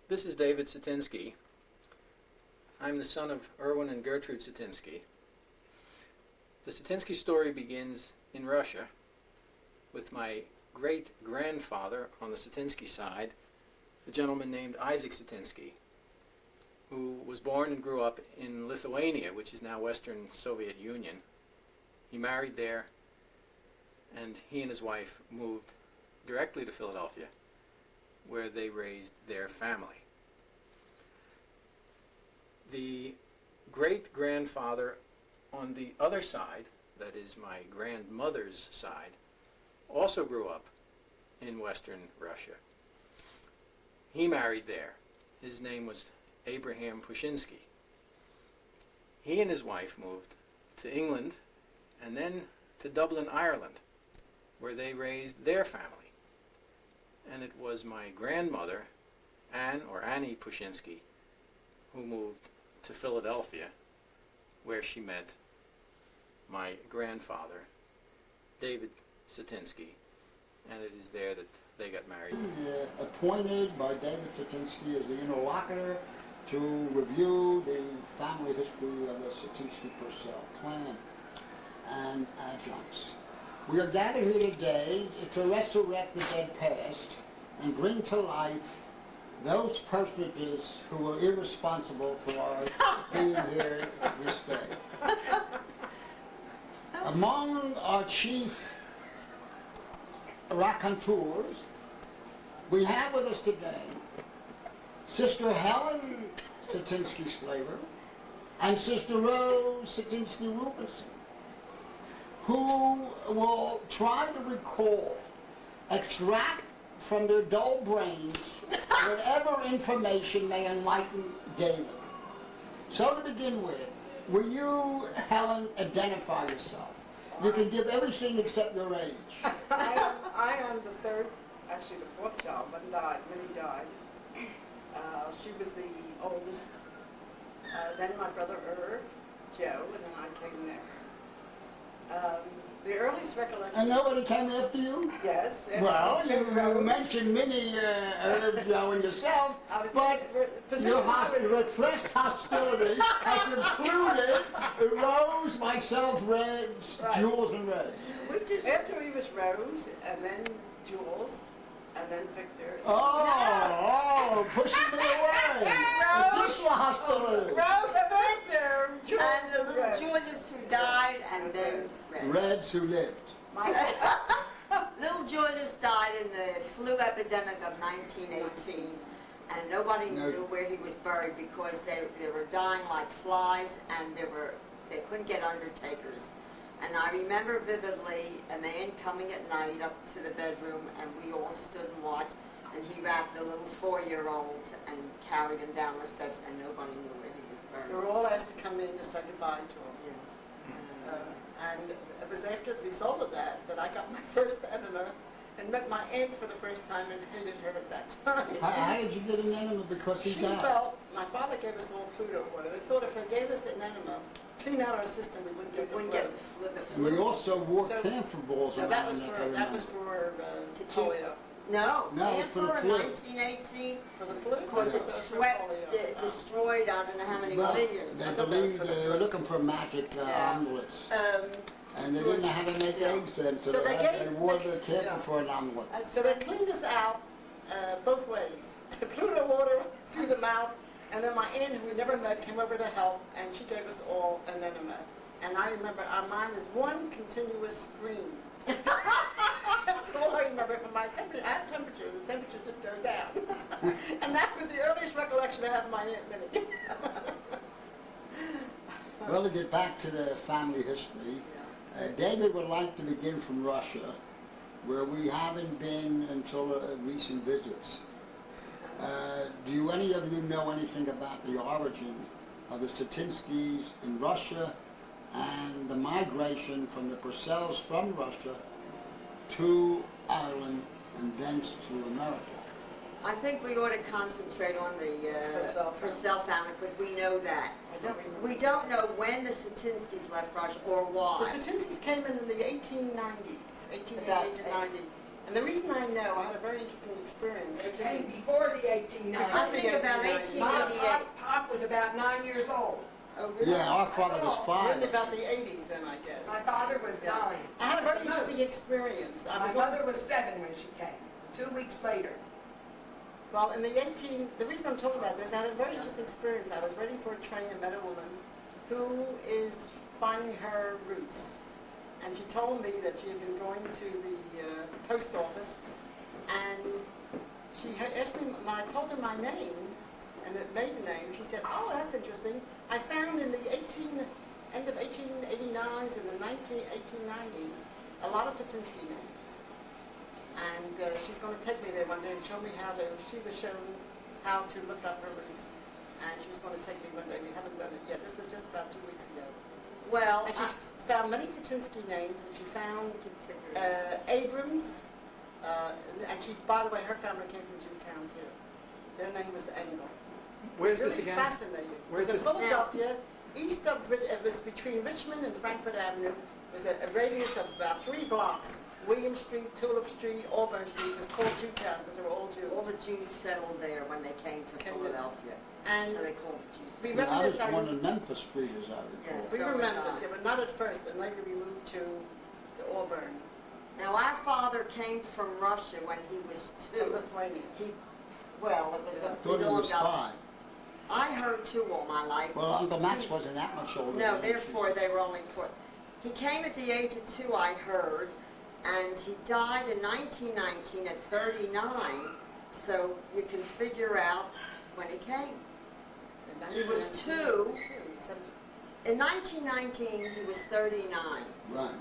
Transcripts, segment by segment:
This is David Satinsky. I'm the son of Erwin and Gertrude Satinsky. The Satinsky story begins in Russia with my great-grandfather on the Satinsky side, a gentleman named Isaac Satinsky, who was born and grew up in Lithuania, which is now Western Soviet Union. He married there, and he and his wife moved directly to Philadelphia, where they raised their family. The great-grandfather on the other side, that is my grandmother's side, also grew up in Western Russia. He married there. His name was Abraham Pushinsky. He and his wife moved to England and then to Dublin, Ireland, where they raised their family. And it was my grandmother, Annie Pushinsky, who moved to Philadelphia, where she met my grandfather, David Satinsky, and it is there that they got married. Appointed by David Satinsky as the interlocutor to review the family history of the Satinsky Purcell clan and adjuncts. We are gathered here today to resurrect the dead past and bring to life those personages who were irresponsible for our being here this day. Among our chief raconteurs, we have with us today Sister Helen Satinsky Slaver and Sister Rose Satinsky Rubinson, who will try to recall, extract from their dull brains whatever information may enlighten David. So to begin with, will you, Helen, identify yourself? You can give everything except your age. I am the third, actually the fourth child, but died. Minnie died. She was the oldest. Then my brother Irv, Joe, and then I came next. The earliest recollection... And nobody came after you? Yes. Well, you mentioned Minnie, Irv, Joe, and yourself, but your repressed hostility has included Rose, myself, Reds, right. Jules, and Red. After we was Rose, and then Jules, and then Victor. Pushing me away. Additional hostility. Rose, Victor, Jules, and the little Julius who died, and then Reds who lived. Little Julius died in the flu epidemic of 1918, and nobody knew where he was buried because they were dying like flies, and they couldn't get undertakers. And I remember vividly a man coming at night up to the bedroom, and we all stood and watched, and he wrapped a little 4-year-old and carried him down the steps, and nobody knew where he was buried. We were all asked to come in to say goodbye to him. Yeah. And it was after the result of that I got my first enema and met my aunt for the first time and hated her at that time. How did you get an enema? Because he died? She felt, my father gave us all Pluto water. They thought if they gave us an enema, clean out our system, we wouldn't get the flu. And we also wore camphor balls around. That was for polio. No, for the in flu. 1918. For the flu? Because it swept, destroyed, I don't know how many millions. They believed they were looking for magic omelets. And they didn't know how to make eggs then, so they wore the camphor for an omelet. So they cleaned us out both ways. Pluto water through the mouth, and then my aunt, who we never met, came over to help, and she gave us all an enema. And I remember mine was one continuous scream. That's all I remember from my temperature. I had temperature. The temperature didn't go down. And that was the earliest recollection I have of my Aunt Minnie. Well, to get back to the family history, David would like to begin from Russia, where we haven't been until recent visits. Do any of you know anything about the origin of the Satinskys in Russia and the migration from the Purcells from Russia to Ireland and thence to America? I think we ought to concentrate on the Purcell family because we know that. We don't know when the Satinskys left Russia or why. The Satinskys came in the 1890s, 1880 to 90. And the reason I know, I had a very interesting experience, It which came is, before the 1890s. I think about My 1888. Pop was about 9 years old. oh, really? Yeah, our father was all. Really 5. about the 80s then, I guess. My father was 9. I had a very At the most. interesting experience. I My was mother was 7 when she came. 2 weeks later. Well, in the reason I'm talking about this, I had a very interesting experience. I was waiting for a train and met a woman who is finding her roots. And she told me that she had been going to the post office, and she had asked me, I told her my name, and the maiden name. She said, oh, that's interesting. I found in the end of 1889s and the 1890, a lot of Satinsky names. And she's going to take me there one day and show me she was shown how to look up her roots. And she was going to take me one day. We haven't done it yet. This was just about 2 weeks ago. Well, And she's found many Satinsky names, and she found Abrams, and she, by the way, her family came from Jewtown too. Their name was Engel. Where's Really this again? fascinating. Where's it was this? in Philadelphia, east of, it was between Richmond and Frankfurt Avenue. It was a radius of about 3 blocks. William Street, Tulip Street, Auburn Street. It was called Jewtown because they were all Jews. all the Jews settled there when they came to Came to- Philadelphia. And So they called it Jews. we And I was remember born in Memphis Street, as I recall. Yes. we So were was Memphis, I. yeah, but not at first, and later we moved to Auburn, Now, our father came from Russia when he was to 2. Lithuania. Well, it was I a thought he was 5. I heard 2 all my life. Well, Uncle Max wasn't that much older No, than therefore they were only 4. He came at the age of 2, I heard, and he died in 1919 at 39. So you can figure out when he came. He was 2. In 1919, he was 39. Right.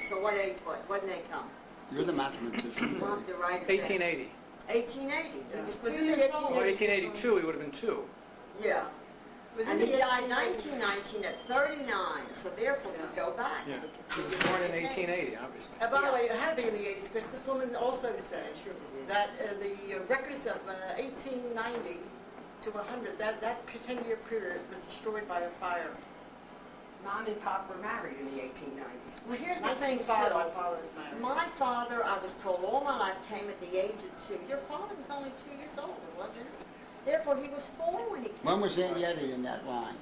So what age was? When did they come? You're the mathematician. We'll have to write it down. 1880. 1880. He was Was 2 it years the old. Well, 1882, he would have been 2. Yeah. Was And in he the died 1890s. 1919 at 39, so therefore we go back. Yeah. He was born in 1880, obviously. By the way, it had to be in the 80s because this woman also said that the records of 1890 to 100, that 10-year period was destroyed by a fire. Mom and Pop were married in the 1890s. Well, here's the thing, 1905, Phil. my father was married. My father, I was told all my life, came at the age of 2. Your father was only 2 years older, wasn't he? Therefore, he was 4 when he came. When was Aunt Yeti in that line?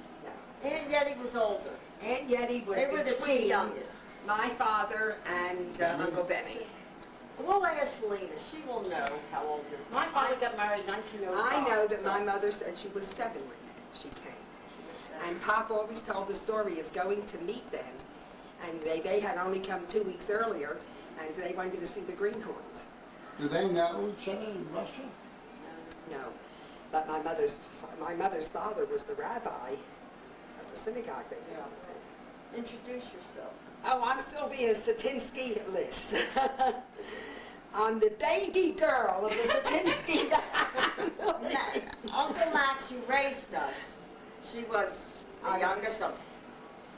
And yet he was older. Aunt Yeti was They were the 2 between youngest. my father and Uncle Benny. We'll ask Lena. She will know how old your My father got married in 1905. I know that so- my mother said she was 7 when she came. was. And Pop always told the story of going to meet them. And they had only come 2 weeks earlier, and they wanted to see the greenhorns. Do they know each other in Russia? No, but my mother's father was the rabbi of the synagogue they belonged to. Introduce yourself. Oh, I'm Sylvia Satinsky List. I'm the baby girl of the Satinsky family. Uncle Max, who raised us, she was the youngest of.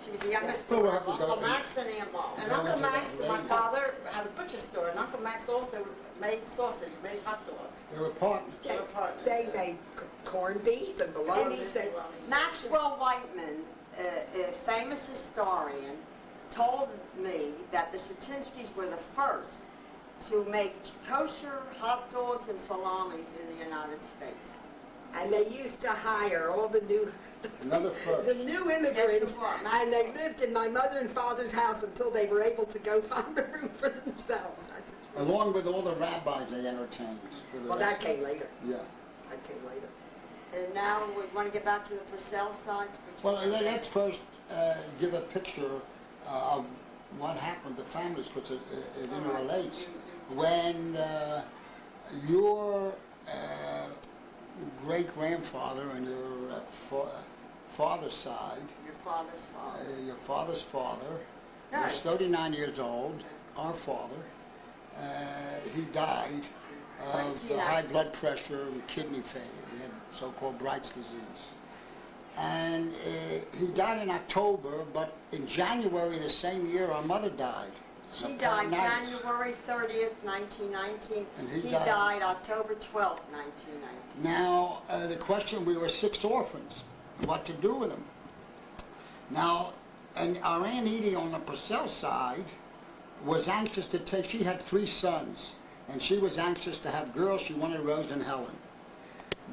She was the youngest Yeah. daughter of Uncle Max and Aunt Mo. And Go Uncle into that Max, my later. father had a butcher store, and Uncle Max also made sausage, made hot dogs. They were partners. They were partners. They made corned beef and bologna. Maxwell Whiteman, a famous historian, told me that the Satinskys were the first to make kosher hot dogs and salamis in the United States. And they used to hire all the new Another first. the new immigrants, Yes, they were. and they lived in my mother and father's house until they were able to go find a room for themselves. Along with all the rabbis they entertained. For the Well, that rest. came later. Yeah. That came later. And now we want to get back to the Purcell side. which Well, was- let's first give a picture of what happened to families, because it interrelates. When your great-grandfather and your father's side, Your father's father. your father's father, No. was 39 years old, our father, he died of high blood pressure and kidney failure. He had so-called Bright's disease. And he died in October, but in January the same year, our mother died. She of died peritonitis. January 30th, 1919. And he He died- died October 12th, 1919. Now, the question, we were 6 orphans, what to do with them? Now, and our Aunt Edie on the Purcell side was anxious to take, she had 3 sons, and she was anxious to have girls. She wanted Rose and Helen.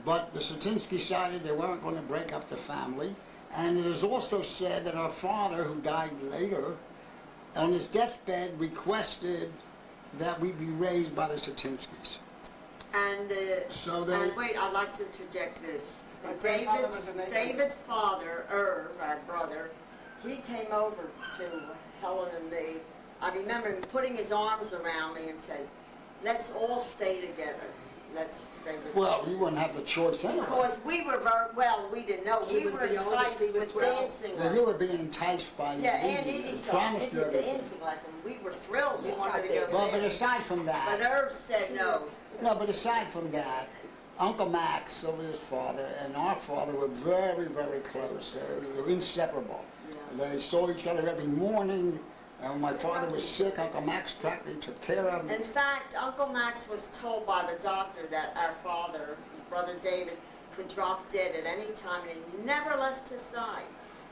But the Satinsky decided they weren't going to break up the family. And it is also said that our father, who died later, on his deathbed requested that we be raised by the Satinskys. And, So they- and wait, I'd like to interject this. My grandfather was a neighbor. David's father, Irv, our brother, he came over to Helen and me. I remember him putting his arms around me and said, let's all stay together. Let's stay with Well, we wouldn't have the choice anyway. Because we were very, well, we didn't know. He We was were the oldest, enticed he was with 12. dancing Now, you lessons. were being enticed by Yeah, Aunt Edie Edie and saw promised me you the everything. dancing lesson. We were thrilled. We Yeah, wanted to got go there. Well, but dancing. aside from But that, Irv said no. no, but aside from that, Uncle Max, Sylvia's father, and our father were very, very close. They were inseparable. They saw each other every morning, and when my father was sick, Uncle Max practically took care of him. In fact, Uncle Max was told by the doctor that our father, his brother David, could drop dead at any time, and he never left his side.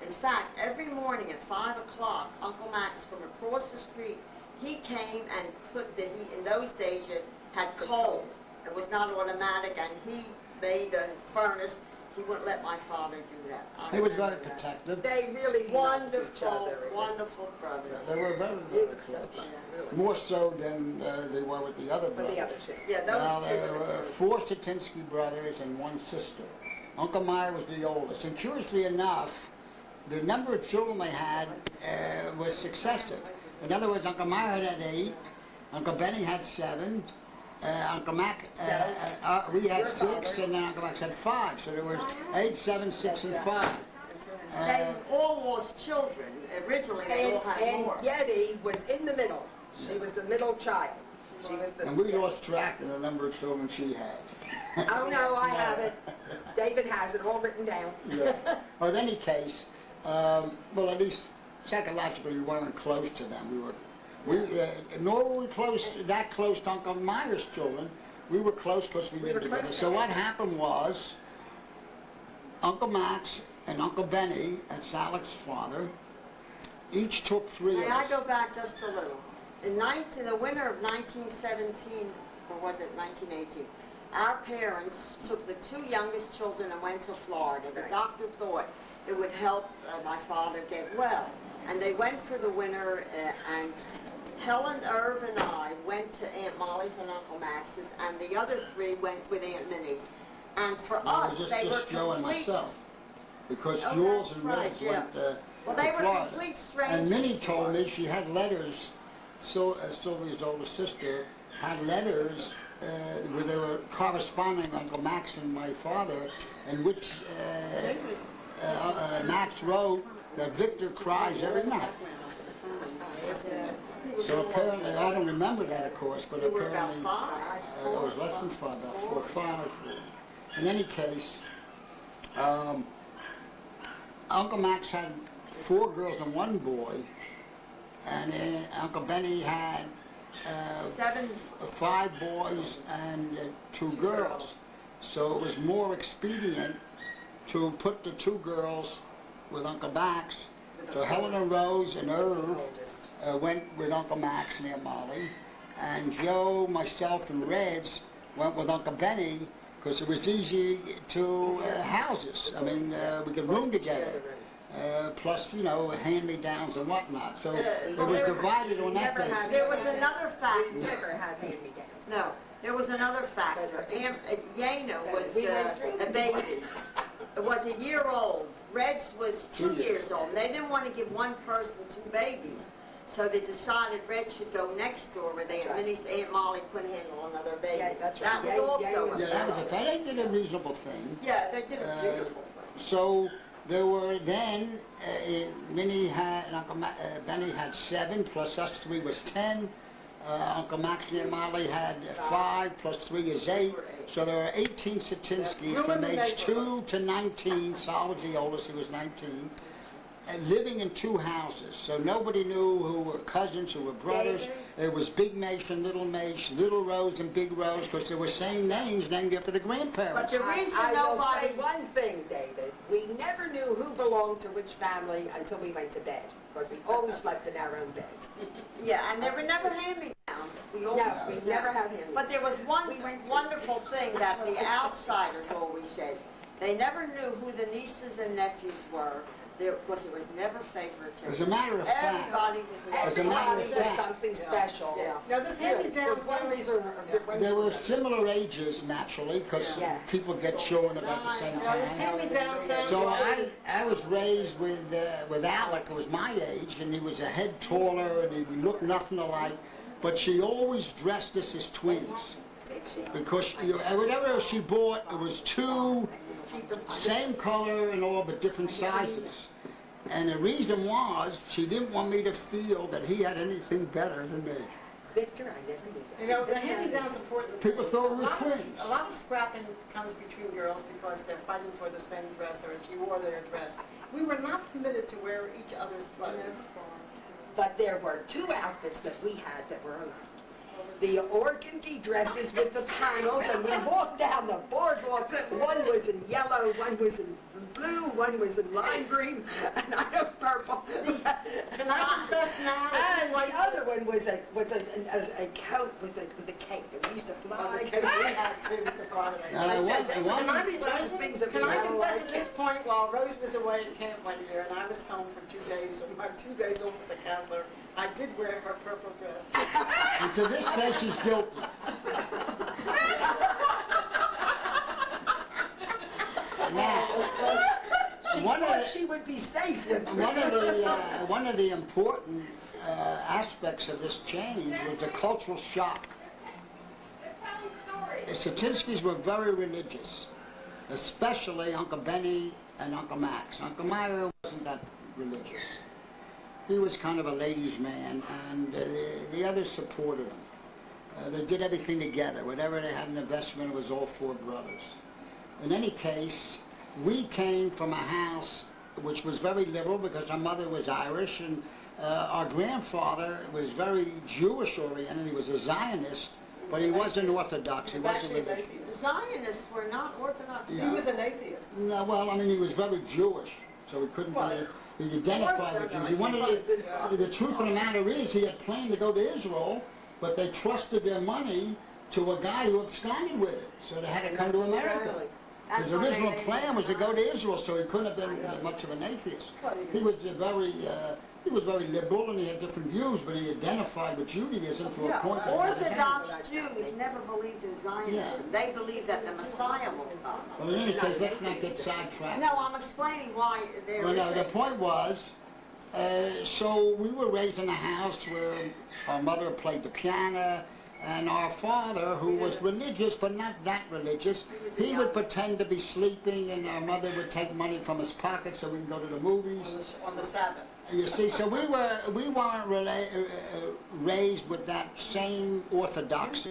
In fact, every morning at 5 o'clock, Uncle Max from across the street, he came and put in those days you had coal. It was not automatic, and he made the furnace. He wouldn't let my father do that. I He was remember very that. protective. They really loved each Wonderful, other. It was- wonderful brothers. They were very, It very was close. just like, really. More so than they were with the other But brothers. the other two. Yeah, Now, those two there were the were brothers. 4 Satinsky brothers and 1 sister. Uncle Meyer was the oldest. And curiously enough, the number of children they had was successive. In other words, Uncle Meyer had 8, Uncle Benny had 7, Uncle Mac, we had Your 6, father. and then Uncle Max had 5. So there was 8, 7, 6, and 5. They all lost children. Originally, they all had And more. Yeti was in the middle. She was the middle child. She was the. And we lost track of the number of children she had. Oh no, I have it. David has it all written down. Yeah. Well, in any case, well, at least psychologically, we weren't close to them. Nor were we that close to Uncle Meyer's children. We were close because we We lived were together. close So what together. happened was, Uncle Max and Uncle Benny, that's Alex's father, each took 3 of May I us. go back just a little? In the winter of 1917, or was it 1918, our parents took the 2 youngest children and went to Florida. The Right. doctor thought it would help my father get well. And they went for the winter, and Helen, Irv, and I went to Aunt Molly's and Uncle Max's, and the other 3 went with Aunt Minnie's. And for No, it was us, they were just Joe and complete. myself. Because Oh, Jules that's and right, Reds yeah. went Well, to they were Florida. complete strangers. And Minnie to told us. me she had letters, so Sylvia's older sister had letters where they were corresponding, Uncle Max and my father, in which Max wrote that Victor cries every night. So apparently, I don't remember that, of course, but You were about apparently 5. it was less than 5, about 4 or 5. In any case, Uncle Max had 4 girls and 1 boy, and Uncle Benny had 7. 5 boys and 2 girls. So it was more expedient to put the 2 girls with Uncle Max. So Helen and Rose and Irv Oldest. went with Uncle Max and Aunt Molly, and Joe, myself, and Reds went with Uncle Benny because it was easy to house us. I mean, we could room together. Plus, hand-me-downs and whatnot. So it was divided on that never basis. had- There was another We factor. never had hand-me-downs. No, there was another factor. Yana was We went through a them. baby. It was a year old. Reds was 2 years old. And they didn't want to give one person 2 babies. So they decided Red should go next door where they That's right. Minnie's Aunt Molly couldn't handle another baby. Yeah, that's That right. was Yeah, also was- Yeah, that was a fact. They did a reasonable thing. Yeah, they did a beautiful thing. So there were then, Minnie had, and Benny had 7, plus us 3 was 10. Uncle Max and Aunt Molly had 5, plus 3 is 8. So there were 18 Satinskys from age 2 to 19. Sal was the oldest, he was 19. And living in 2 houses. So nobody knew who were cousins, who were brothers. David? It was Big Mason, Little Mason, Little Rose and Big Rose, because they were same names named after the grandparents. But the reason I will nobody... say one thing, David. We never knew who belonged to which family until we went to bed, because we always slept in our own beds. Yeah, and there were never hand-me-downs. We always. No, we never had him. But there was one We went- wonderful thing that the outsiders always said. They never knew who the nieces and nephews were, because it was never favoritism. As a matter of fact, Everybody was As a matter of Everybody was fact- something special. Yeah. Now, this hand-me-down For one reason or there were similar ages naturally, because Yeah. people get children about the same Now, this time. hand-me-down sounds So like... I was raised with Alec, who was my age, and he was a head taller, and he looked nothing alike. But she always dressed us as twins, because whatever she bought, it was two, same color and all, but different sizes. And the reason was, she didn't want me to feel that he had anything better than me. Victor, I never knew that. You know, the hand-me-down's important. People thought we were A lot of- twins. A lot of scrapping comes between girls because they're fighting for the same dress, or she wore their dress. We were not permitted to wear each other's clothes. But there were two outfits that we had that were allowed. The organdy dresses with the panels, and we walked down the boardwalk. One was in yellow, one was in blue, one was in lime green, and I know purple. Can I confess now? that And this white- the other one was a coat with a cape that we used to fly. Okay, we had two, surprised. And I went- Can one- I confess things that we Can I don't confess like? at this point, while Rose was away at camp one year and I was home for 2 days, or my 2 days off as a counselor, I did wear her purple dress. And to this day, she's guilty. Now, She one of thought the- she would be safe with me. one of the important aspects of this change was the cultural shock. The Satinskys were very religious, especially Uncle Benny and Uncle Max. Uncle Meyer wasn't that religious. He was kind of a ladies' man, and the others supported him. They did everything together. Whatever they had an investment, it was all four brothers. In any case, we came from a house which was very liberal because our mother was Irish, and our grandfather was very Jewish oriented. He was a Zionist, but he wasn't Orthodox. He He was wasn't actually an religious. atheist. Zionists were not Orthodox. Yeah. He was an atheist. No, well, I mean, he was very Jewish, so he couldn't Well, be. He identified with Jews. He wanted the truth of the matter is, he had planned to go to Israel, but they trusted their money to a guy who absconded with it, so they had to come to America. His original plan was to go to Israel, so he couldn't have been much of an atheist. He was very liberal, and he had different views, but he identified with Judaism to a point that he had to handle. Orthodox Jews never believed in Zionism. They believed that the Messiah will come. Well, in any case, let's not get sidetracked. No, I'm explaining why there Well, is no, the a... point was, so we were raised in a house where our mother played the piano, and our father, who was religious but not that religious, he would pretend to be sleeping, and our mother would take money from his pocket so we can go to the movies. On the Sabbath. You see, so we weren't raised with that same orthodoxy.